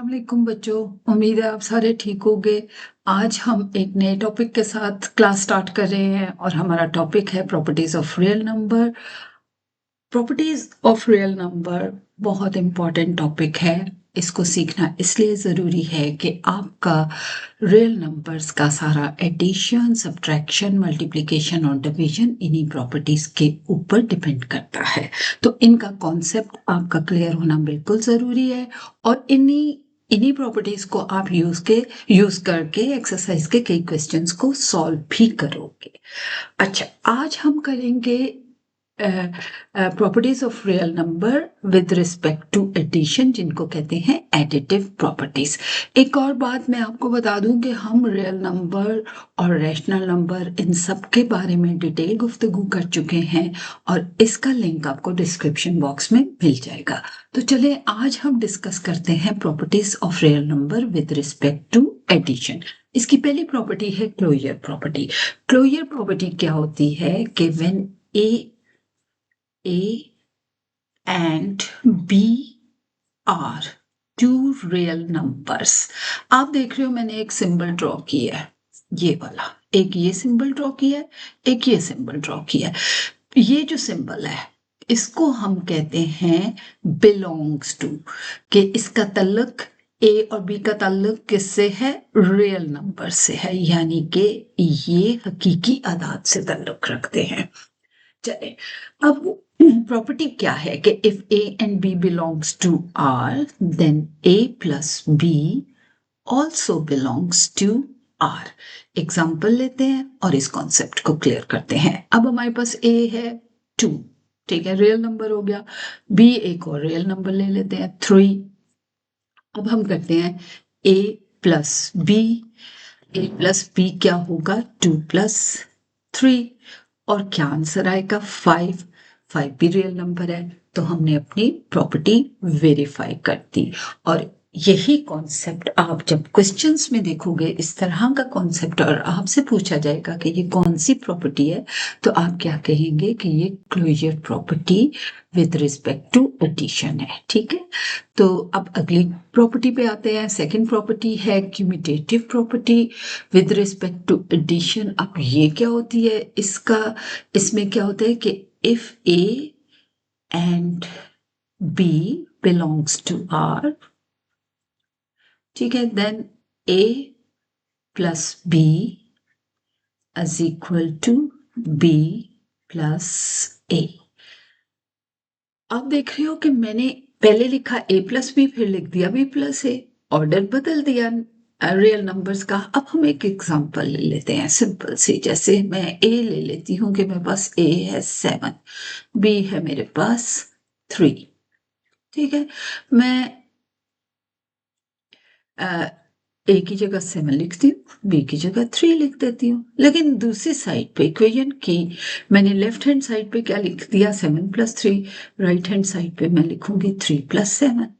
अस्सलामुअलैकुम बच्चों, उम्मीद है आप सारे ठीक होंगे। आज हम एक नए टॉपिक के साथ क्लास स्टार्ट कर रहे हैं और हमारा टॉपिक है properties of real number. Properties of real number बहुत इम्पॉर्टेंट टॉपिक है। इसको सीखना इसलिए ज़रूरी है कि आपका रियल नंबर्स का सारा एडिशन, सब्ट्रैक्शन, मल्टीप्लिकेशन और डिवीजन इन्हीं प्रॉपर्टीज के ऊपर डिपेंड करता है। तो इनका कॉन्सेप्ट आपका क्लियर होना बिल्कुल ज़रूरी है और इन्हीं इन्हीं प्रॉपर्टीज को आप यूज करके एक्सरसाइज के कई क्वेश्चंस को सॉल्व भी करोगे। अच्छा, आज हम करेंगे properties of real number with respect to addition, जिनको कहते हैं एडिटिव प्रॉपर्टीज। एक और बात मैं आपको बता दूं कि हम रियल नंबर और रैशनल नंबर इन सब के बारे में डिटेल गुफ्तगू कर चुके हैं और इसका लिंक आपको डिस्क्रिप्शन बॉक्स में मिल जाएगा। तो चले आज हम डिस्कस करते हैं properties of real number with respect to addition. इसकी पहली प्रॉपर्टी है क्लोजर प्रॉपर्टी। क्लोजर प्रॉपर्टी क्या होती है कि when A and B are two real numbers। आप देख रहे हो मैंने एक सिंबल ड्रॉ किया है, ये वाला, एक ये सिंबल ड्रॉ किया है, एक ये सिंबल ड्रॉ किया है। ये जो सिंबल है इसको हम कहते हैं बिलोंग्स टू, कि इसका तल्लुक ए और बी का ताल्लुक किससे है? रियल नंबर से है, यानी कि ये हकीकी अदाद से ताल्लुक रखते हैं। चले, अब प्रॉपर्टी क्या है कि if A and B belongs to R then A plus B also belongs to R. Example लेते हैं और इस कॉन्सेप्ट को क्लियर करते हैं। अब हमारे पास ए है 2, ठीक है, रियल नंबर हो गया। बी एक और रियल नंबर ले लेते हैं 3। अब हम करते हैं ए प्लस बी, ए प्लस बी क्या होगा? 2 प्लस 3। और क्या आंसर आएगा? 5। 5 भी रियल नंबर है, तो हमने अपनी प्रॉपर्टी वेरीफाई कर दी। और यही कॉन्सेप्ट आप जब क्वेश्चंस में देखोगे, इस तरह का कॉन्सेप्ट, और आपसे पूछा जाएगा कि ये कौन सी प्रॉपर्टी है, तो आप क्या कहेंगे कि ये closure property with respect to addition है। ठीक है, तो अब अगली प्रॉपर्टी पे आते हैं। सेकंड प्रॉपर्टी है commutative property with respect to addition. अब ये क्या होती है? इसमें क्या होता है कि if A and B belongs to R, ठीक है, then A plus B is equal to B plus A. आप देख रहे हो कि मैंने पहले लिखा ए प्लस बी, फिर लिख दिया बी प्लस ए, ऑर्डर बदल दिया रियल नंबर्स का। अब हम एक एग्जांपल ले लेते हैं सिंपल सी, जैसे मैं ए ले लेती हूँ कि मेरे पास ए है 7, बी है मेरे पास 3, ठीक है। मैं ए की जगह 7 लिखती हूँ, बी की जगह 3 लिख देती हूँ, लेकिन दूसरी साइड पे इक्वेशन की मैंने लेफ्ट हैंड साइड पे क्या लिख दिया? 7 प्लस 3। राइट हैंड साइड पे मैं लिखूंगी 3 प्लस 7।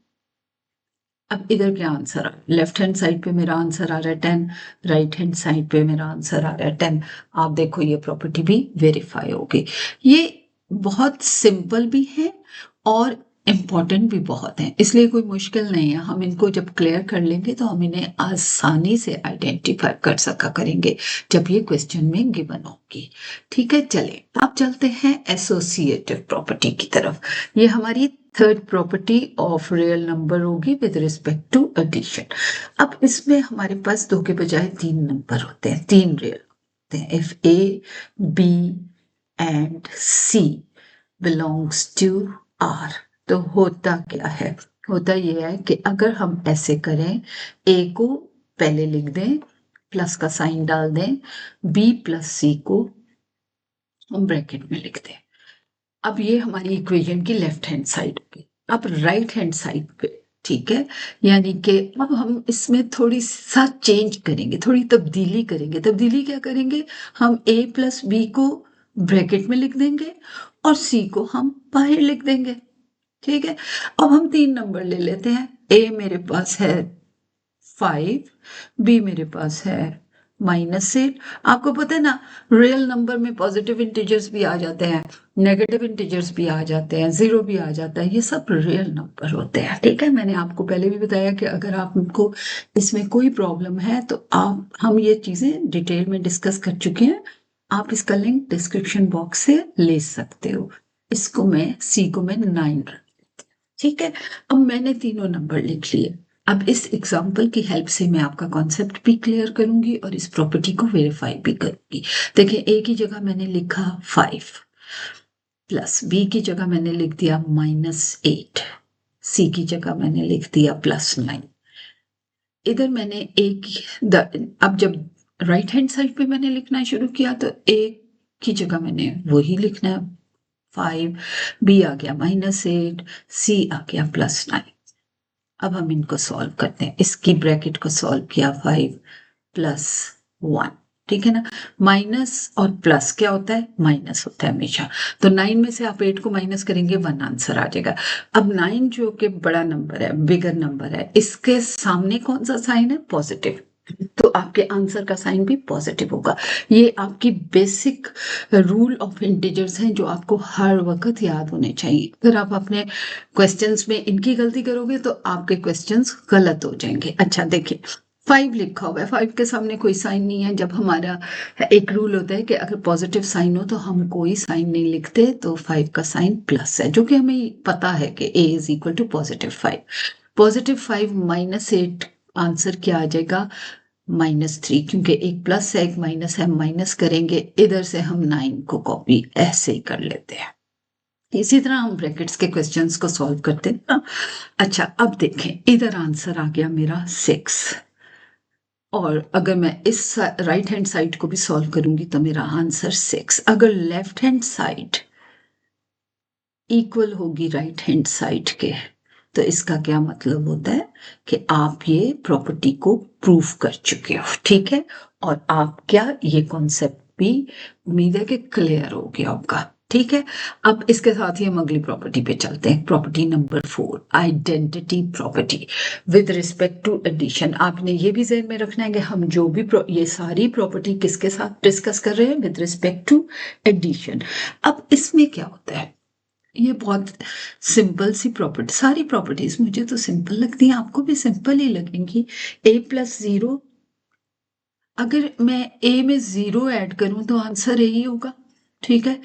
अब इधर क्या आंसर आ रहा है? लेफ्ट हैंड साइड पे मेरा आंसर आ रहा है 10, राइट हैंड साइड पे मेरा आंसर आ रहा है 10। आप देखो ये प्रॉपर्टी भी वेरीफाई होगी। ये बहुत सिंपल भी है और इम्पॉर्टेंट भी बहुत है, इसलिए कोई मुश्किल नहीं है। हम इनको जब क्लियर कर लेंगे तो हम इन्हें आसानी से आइडेंटिफाई कर सका करेंगे जब ये क्वेश्चन में गिवन होगी। ठीक है, चले अब चलते हैं एसोसिएटिव प्रॉपर्टी की तरफ। ये हमारी third property of real number होगी विद रिस्पेक्ट टू एडिशन। अब इसमें हमारे पास 2 के बजाय 3 नंबर होते हैं, 3 रियल होते हैं। If A B and C belongs to R, तो होता क्या है? होता यह है कि अगर हम ऐसे करें, ए को पहले लिख दें, प्लस का साइन डाल दें, बी प्लस सी को हम ब्रैकेट में लिख दें। अब ये हमारी इक्वेशन की लेफ्ट हैंड साइड पे। अब राइट हैंड साइड पे, ठीक है, यानी कि अब हम इसमें थोड़ी सा चेंज करेंगे, थोड़ी तब्दीली करेंगे। तब्दीली क्या करेंगे? हम a प्लस बी को ब्रैकेट में लिख देंगे और c को हम बाहर लिख देंगे। ठीक है, अब हम 3 नंबर ले लेते हैं। a मेरे पास है 5, b मेरे पास है -8। आपको पता है ना, रियल नंबर में पॉजिटिव इंटीजर्स भी आ जाते हैं, नेगेटिव इंटीजर्स भी आ जाते हैं, 0 भी आ जाता है, ये सब रियल नंबर होते हैं। ठीक है, मैंने आपको पहले भी बताया कि अगर आपको इसमें कोई प्रॉब्लम है तो हम ये चीज़ें डिटेल में डिस्कस कर चुके हैं। आप इसका लिंक डिस्क्रिप्शन बॉक्स से ले सकते हो। इसको मैं सी को मैं 9 रख, ठीक है। अब मैंने तीनों नंबर लिख लिए। अब इस एग्जाम्पल की हेल्प से मैं आपका कॉन्सेप्ट भी क्लियर करूंगी और इस प्रॉपर्टी को वेरीफाई भी करूंगी। देखिए, ए की जगह मैंने लिखा 5 प्लस बी की जगह मैंने लिख दिया -8, सी की जगह मैंने लिख दिया +9। इधर मैंने अब जब राइट हैंड साइड पे मैंने लिखना शुरू किया तो ए की जगह मैंने वही लिखना है 5, बी आ गया -8, सी आ गया +9। अब हम इनको सॉल्व करते हैं। इसकी ब्रैकेट को सॉल्व किया 5 + 1, ठीक है ना। माइनस और प्लस क्या होता है, माइनस होता है हमेशा। तो 9 में से आप 8 को माइनस करेंगे 1 आंसर आ जाएगा। अब 9 जो कि बड़ा नंबर है, बिगर नंबर है, इसके सामने कौन सा साइन है, पॉजिटिव, तो आपके आंसर का साइन भी पॉजिटिव होगा। ये आपकी बेसिक रूल ऑफ इंटीजर्स हैं जो आपको हर वक्त याद होने चाहिए। अगर आप अपने क्वेश्चंस में इनकी गलती करोगे तो आपके क्वेश्चंस गलत हो जाएंगे। अच्छा देखिए, 5 लिखा हुआ है, 5 के सामने कोई साइन नहीं है। जब हमारा एक रूल होता है कि अगर पॉजिटिव साइन हो तो हम कोई साइन नहीं लिखते, तो 5 का साइन प्लस है, जो कि हमें पता है कि a = +5। +5 - 8 आंसर क्या आ जाएगा, -3, क्योंकि एक प्लस है एक माइनस है, माइनस करेंगे। इधर से हम 9 को कॉपी ऐसे ही कर लेते हैं। इसी तरह हम ब्रैकेट्स के क्वेश्चंस को सॉल्व करते हैं ना। अच्छा, अब देखें, इधर आंसर आ गया मेरा 6, और अगर मैं इस राइट हैंड साइड को भी सॉल्व करूंगी तो मेरा आंसर 6। अगर लेफ्ट हैंड साइड इक्वल होगी राइट हैंड साइड के, तो इसका क्या मतलब होता है कि आप ये प्रॉपर्टी को प्रूव कर चुके हो, ठीक है। और आप क्या, ये कॉन्सेप्ट भी उम्मीद है कि क्लियर हो गया होगा, ठीक है। अब इसके साथ ही हम अगली प्रॉपर्टी पे चलते हैं। Property number 4, identity property with respect to addition. आपने ये भी ज़हन में रखना है कि हम जो भी ये सारी प्रॉपर्टी किसके साथ डिस्कस कर रहे हैं, विद रिस्पेक्ट टू एडिशन। अब इसमें क्या होता है, ये बहुत सिंपल सी प्रॉपर्टी, सारी प्रॉपर्टीज मुझे तो सिंपल लगती हैं, आपको भी सिंपल ही लगेंगी। a + 0, अगर मैं a में 0 ऐड करूं तो आंसर a ही होगा, ठीक है।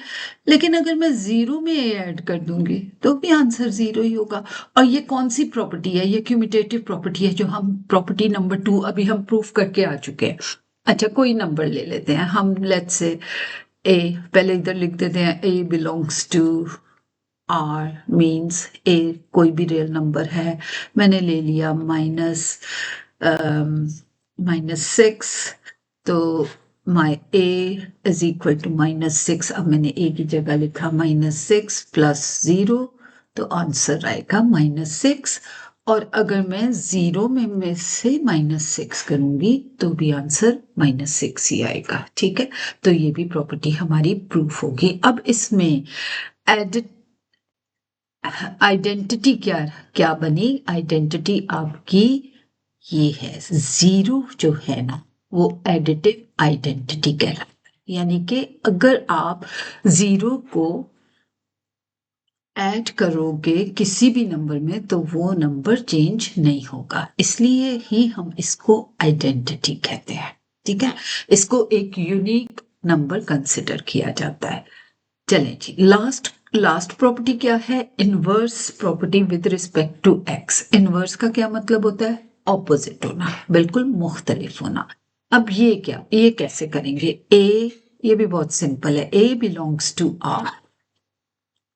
लेकिन अगर मैं 0 में a ऐड कर दूंगी तो भी आंसर 0 ही होगा। और ये कौन सी प्रॉपर्टी है, ये क्यूमुलेटिव प्रॉपर्टी है, जो हम प्रॉपर्टी नंबर 2 अभी हम प्रूफ करके आ चुके हैं। अच्छा, कोई नंबर ले लेते हैं हम, लेट्स से a, पहले इधर लिख देते हैं a belongs to R, means a कोई भी रियल नंबर है। मैंने ले लिया -6, तो माई a = -6। अब मैंने a की जगह लिखा -6 + 0, तो आंसर आएगा -6। और अगर मैं 0 में से -6 करूंगी तो भी आंसर -6 ही आएगा, ठीक है। तो ये भी प्रॉपर्टी हमारी प्रूफ होगी। अब इसमें आइडेंटिटी क्या बनी, आइडेंटिटी आपकी ये है, 0 जो है ना वो एडिटिव आइडेंटिटी कहलाता है। यानी कि अगर आप 0 को ऐड करोगे किसी भी नंबर में तो वो नंबर चेंज नहीं होगा, इसलिए ही हम इसको आइडेंटिटी कहते हैं, ठीक है। इसको एक यूनिक नंबर कंसिडर किया जाता है। चलें जी, लास्ट प्रॉपर्टी क्या है, inverse property with respect to x। Inverse का क्या मतलब होता है, ऑपोजिट होना, बिल्कुल मुख्तलिफ होना। अब ये कैसे करेंगे, ये भी बहुत सिंपल है। a belongs to R,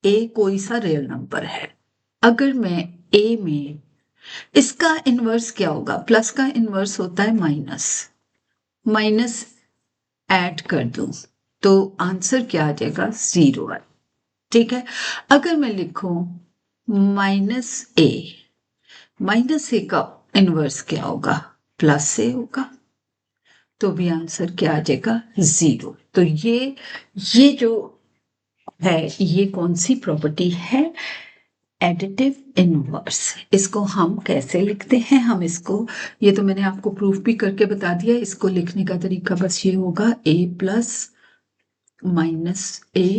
a कोई सा रियल नंबर है। अगर मैं a में, इसका इनवर्स क्या होगा, प्लस का इनवर्स होता है माइनस ऐड कर दूं तो आंसर क्या आ जाएगा, 0 है, ठीक है। अगर मैं लिखूं -a, -a का इनवर्स क्या होगा, +a होगा, तो भी आंसर क्या आ जाएगा, 0। तो ये जो है, ये कौन सी प्रॉपर्टी है, एडिटिव इनवर्स, इसको हम कैसे लिखते हैं? हम इसको, ये तो मैंने आपको प्रूफ भी करके बता दिया, इसको लिखने का तरीका बस ये होगा a plus minus a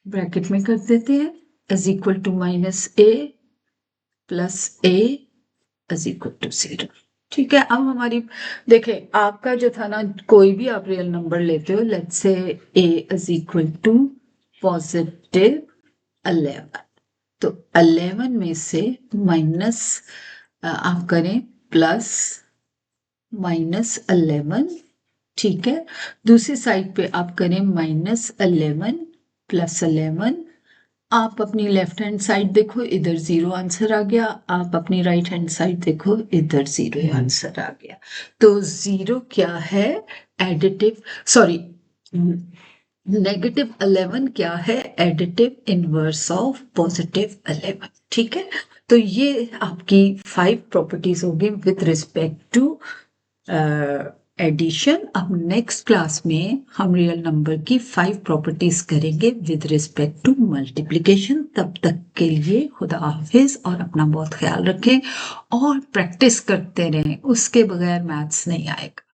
bracket में कर देते हैं is equal to minus a plus a is equal to 0। ठीक है, अब हमारी देखिए, आपका जो था ना, कोई भी आप रियल नंबर लेते हो, let's say a is equal to positive 11, तो 11 में से माइनस आप करें प्लस माइनस 11। ठीक है, दूसरी साइड पे आप करें माइनस 11 प्लस 11। आप अपनी लेफ्ट हैंड साइड देखो, इधर 0 आंसर आ गया। आप अपनी राइट हैंड साइड देखो, इधर 0 आंसर आ गया। तो 0 क्या है? एडिटिव, सॉरी, नेगेटिव 11 क्या है? Additive inverse of positive 11। ठीक है, तो ये आपकी 5 प्रॉपर्टीज होगी विद रिस्पेक्ट टू एडिशन। अब नेक्स्ट क्लास में हम रियल नंबर की 5 प्रॉपर्टीज करेंगे विद रिस्पेक्ट टू मल्टीप्लिकेशन। तब तक के लिए खुदा हाफिज और अपना बहुत ख्याल रखें और प्रैक्टिस करते रहें, उसके बगैर मैथ्स नहीं आएगा।